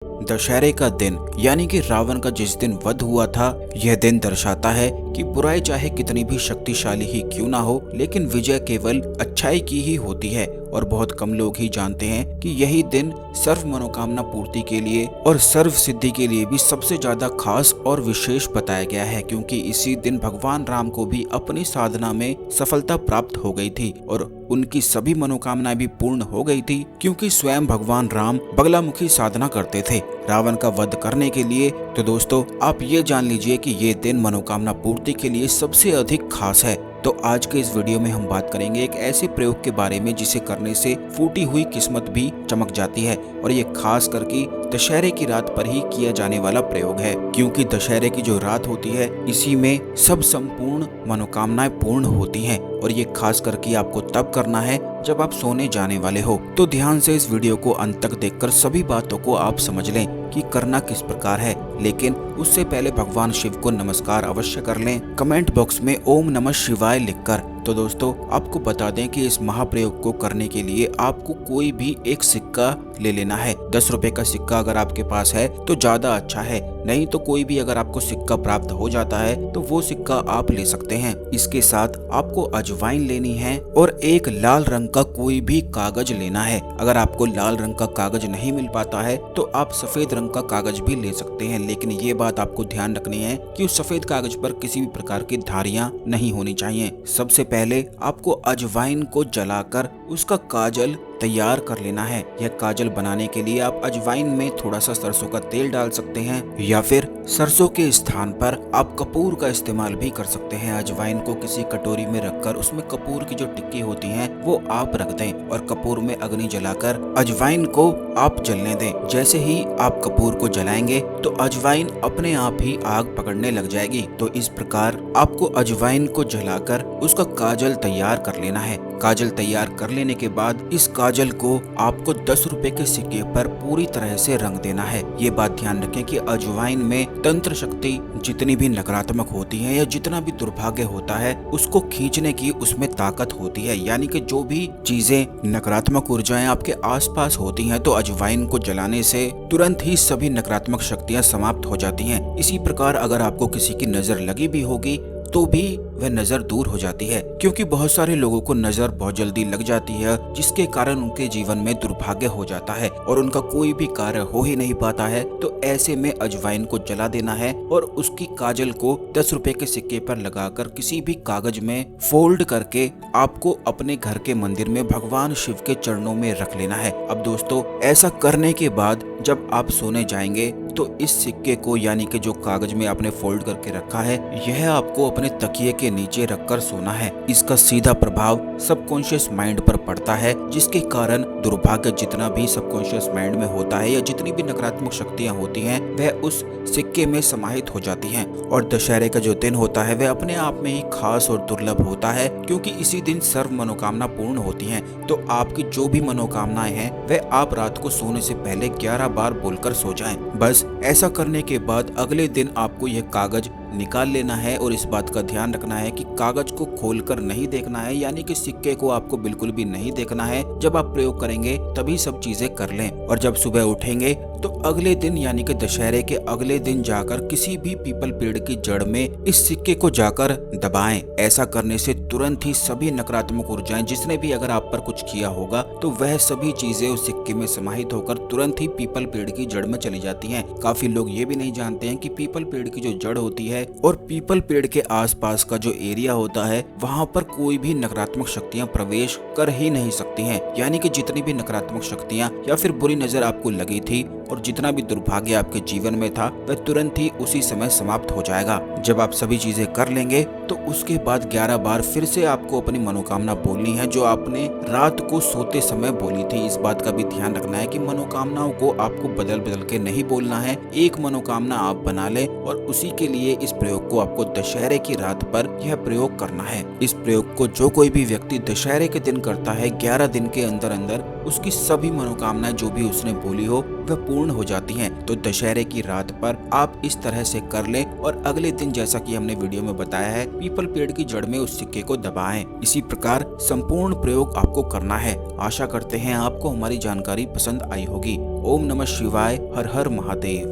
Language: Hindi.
दशहरे का दिन यानी कि रावण का जिस दिन वध हुआ था, यह दिन दर्शाता है कि बुराई चाहे कितनी भी शक्तिशाली ही क्यों ना हो, लेकिन विजय केवल अच्छाई की ही होती है। और बहुत कम लोग ही जानते हैं कि यही दिन सर्व मनोकामना पूर्ति के लिए और सर्व सिद्धि के लिए भी सबसे ज्यादा खास और विशेष बताया गया है, क्योंकि इसी दिन भगवान राम को भी अपनी साधना में सफलता प्राप्त हो गई थी और उनकी सभी मनोकामनाएं भी पूर्ण हो गई थी, क्योंकि स्वयं भगवान राम बगलामुखी साधना करते थे रावण का वध करने के लिए। तो दोस्तों, आप ये जान लीजिए कि ये दिन मनोकामना पूर्ति के लिए सबसे अधिक खास है। तो आज के इस वीडियो में हम बात करेंगे एक ऐसे प्रयोग के बारे में जिसे करने से फूटी हुई किस्मत भी चमक जाती है, और ये खास करके दशहरे की रात पर ही किया जाने वाला प्रयोग है, क्योंकि दशहरे की जो रात होती है इसी में सब संपूर्ण मनोकामनाएं पूर्ण होती हैं। और ये खास करके आपको तब करना है जब आप सोने जाने वाले हो। तो ध्यान से इस वीडियो को अंत तक देखकर सभी बातों को आप समझ लें कि करना किस प्रकार है, लेकिन उससे पहले भगवान शिव को नमस्कार अवश्य कर लें कमेंट बॉक्स में ओम नमः शिवाय लिखकर। तो दोस्तों, आपको बता दें कि इस महाप्रयोग को करने के लिए आपको कोई भी एक सिक्का ले लेना है। 10 रुपए का सिक्का अगर आपके पास है तो ज्यादा अच्छा है, नहीं तो कोई भी अगर आपको सिक्का प्राप्त हो जाता है तो वो सिक्का आप ले सकते हैं। इसके साथ आपको अजवाइन लेनी है और एक लाल रंग का कोई भी कागज लेना है। अगर आपको लाल रंग का कागज नहीं मिल पाता है तो आप सफेद रंग का कागज भी ले सकते हैं, लेकिन ये बात आपको ध्यान रखनी है कि उस सफेद कागज पर किसी भी प्रकार की धारियां नहीं होनी चाहिए। सबसे पहले आपको अजवाइन को जलाकर उसका काजल तैयार कर लेना है। यह काजल बनाने के लिए आप अजवाइन में थोड़ा सा सरसों का तेल डाल सकते हैं, या फिर सरसों के स्थान पर आप कपूर का इस्तेमाल भी कर सकते हैं। अजवाइन को किसी कटोरी में रखकर उसमें कपूर की जो टिक्की होती हैं वो आप रख दें और कपूर में अग्नि जलाकर अजवाइन को आप जलने दें। जैसे ही आप कपूर को जलाएंगे तो अजवाइन अपने आप ही आग पकड़ने लग जाएगी। तो इस प्रकार आपको अजवाइन को जलाकर उसका काजल तैयार कर लेना है। काजल तैयार कर लेने के बाद इस काजल को आपको 10 रुपए के सिक्के पर पूरी तरह से रंग देना है। ये बात ध्यान रखें कि अजवाइन में तंत्र शक्ति जितनी भी नकारात्मक होती है या जितना भी दुर्भाग्य होता है उसको खींचने की उसमें ताकत होती है, यानी कि जो भी चीजें नकारात्मक ऊर्जाएं आपके आसपास होती हैं तो अजवाइन को जलाने से तुरंत ही सभी नकारात्मक शक्तियां समाप्त हो जाती हैं। इसी प्रकार अगर आपको किसी की नजर लगी भी होगी तो भी वह नजर दूर हो जाती है, क्योंकि बहुत सारे लोगों को नजर बहुत जल्दी लग जाती है, जिसके कारण उनके जीवन में दुर्भाग्य हो जाता है और उनका कोई भी कार्य हो ही नहीं पाता है। तो ऐसे में अजवाइन को जला देना है और उसकी काजल को 10 रुपए के सिक्के पर लगाकर किसी भी कागज में फोल्ड करके आपको अपने घर के मंदिर में भगवान शिव के चरणों में रख लेना है। अब दोस्तों, ऐसा करने के बाद जब आप सोने जाएंगे तो इस सिक्के को, यानी कि जो कागज में आपने फोल्ड करके रखा है, यह आपको अपने तकिए के नीचे रखकर सोना है। इसका सीधा प्रभाव सबकॉन्शियस माइंड पर पड़ता है, जिसके कारण दुर्भाग्य जितना भी सबकॉन्शियस माइंड में होता है या जितनी भी नकारात्मक शक्तियां होती हैं वह उस सिक्के में समाहित हो जाती हैं। और दशहरे का जो दिन होता है वह अपने आप में ही खास और दुर्लभ होता है, क्योंकि इसी दिन सर्व मनोकामना पूर्ण होती हैं। तो आपकी जो भी मनोकामनाएं हैं वह आप रात को सोने से पहले 11 बार बोलकर सो जाएं। बस ऐसा करने के बाद अगले दिन आपको यह कागज निकाल लेना है और इस बात का ध्यान रखना है कि कागज को खोलकर नहीं देखना है, यानी कि सिक्के को आपको बिल्कुल भी नहीं देखना है। जब आप प्रयोग करेंगे तभी सब चीजें कर लें, और जब सुबह उठेंगे तो अगले दिन यानी कि दशहरे के अगले दिन जाकर किसी भी पीपल पेड़ की जड़ में इस सिक्के को जाकर दबाएं। ऐसा करने से तुरंत ही सभी नकारात्मक ऊर्जाएं जिसने भी अगर आप पर कुछ किया होगा तो वह सभी चीजें उस सिक्के में समाहित होकर तुरंत ही पीपल पेड़ की जड़ में चली जाती हैं। काफी लोग ये भी नहीं जानते हैं कि पीपल पेड़ की जो जड़ होती है और पीपल पेड़ के आसपास का जो एरिया होता है वहाँ पर कोई भी नकारात्मक शक्तियाँ प्रवेश कर ही नहीं सकती हैं, यानी कि जितनी भी नकारात्मक शक्तियाँ या फिर बुरी नजर आपको लगी थी और जितना भी दुर्भाग्य आपके जीवन में था वह तुरंत ही उसी समय समाप्त हो जाएगा। जब आप सभी चीजें कर लेंगे तो उसके बाद 11 बार फिर से आपको अपनी मनोकामना बोलनी है जो आपने रात को सोते समय बोली थी। इस बात का भी ध्यान रखना है कि मनोकामनाओं को आपको बदल बदल के नहीं बोलना है, एक मनोकामना आप बना ले और उसी के लिए इस प्रयोग को आपको दशहरे की रात पर यह प्रयोग करना है। इस प्रयोग को जो कोई भी व्यक्ति दशहरे के दिन करता है 11 दिन के अंदर अंदर उसकी सभी मनोकामनाएं जो भी उसने बोली हो वह पूर्ण हो जाती हैं। तो दशहरे की रात पर आप इस तरह से कर लें और अगले दिन जैसा कि हमने वीडियो में बताया है पीपल पेड़ की जड़ में उस सिक्के को दबाएं। इसी प्रकार संपूर्ण प्रयोग आपको करना है। आशा करते हैं आपको हमारी जानकारी पसंद आई होगी। ओम नमः शिवाय, हर हर महादेव।